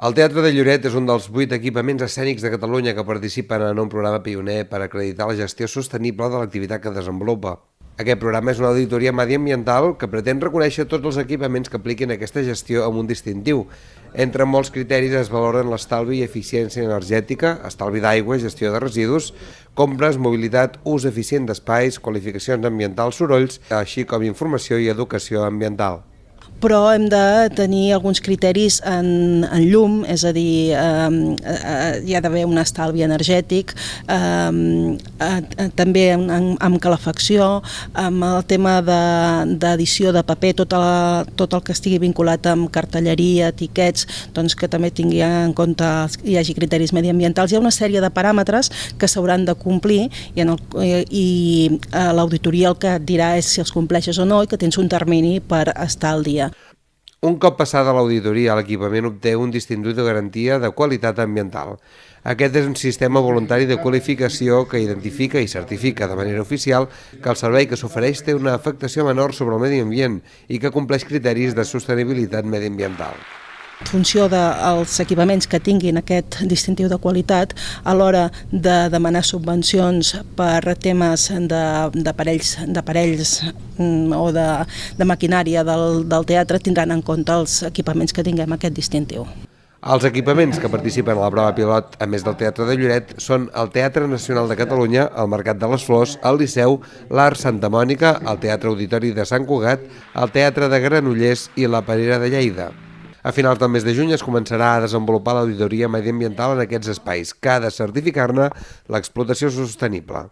El Teatre de Lloret és un dels 8 equipaments escènics de Catalunya que participen en un programa pioner per acreditar la gestió sostenible de l'activitat que desenvolupa. Aquest programa és una auditoria mediambiental que pretén reconèixer tots els equipaments que apliquin aquesta gestió amb un distintiu. Entre molts criteris es valoren l'estalvi i eficiència energètica, estalvi d'aigua, gestió de residus, compres, mobilitat, ús eficient d'espais, qualificacions ambientals, sorolls, així com informació i educació ambiental. Però hem de tenir alguns criteris en llum, és a dir, hi ha d'haver un estalvi energètic, també amb calefacció, amb el tema d'edició de paper, tot el que estigui vinculat amb cartelleria, etiquets, doncs que també tingui en compte, hi hagi criteris mediambientals. Hi ha una sèrie de paràmetres que s'hauran de complir i l'auditoria el que et dirà és si els compleixes o no i que tens un termini per estar al dia. Un cop passada l'auditoria, l'equipament obté un distintiu de garantia de qualitat ambiental. Aquest és un sistema voluntari de qualificació que identifica i certifica de manera oficial que el servei que s'ofereix té una afectació menor sobre el medi ambient i que compleix criteris de sostenibilitat mediambiental. En funció dels equipaments que tinguin aquest distintiu de qualitat, a l'hora de demanar subvencions per temes d'aparells o de maquinària del teatre, tindran en compte els equipaments que tinguem aquest distintiu. Els equipaments que participen a la prova pilot, a més del Teatre de Lloret, són el Teatre Nacional de Catalunya, el Mercat de les Flors, el Liceu, l'Arc Santa Mònica, el Teatre Auditori de Sant Cugat, el Teatre de Granollers i la Perera de Lleida. A finals del mes de juny es començarà a desenvolupar l'auditoria mediambiental en aquests espais, que ha de certificar-ne l'explotació sostenible.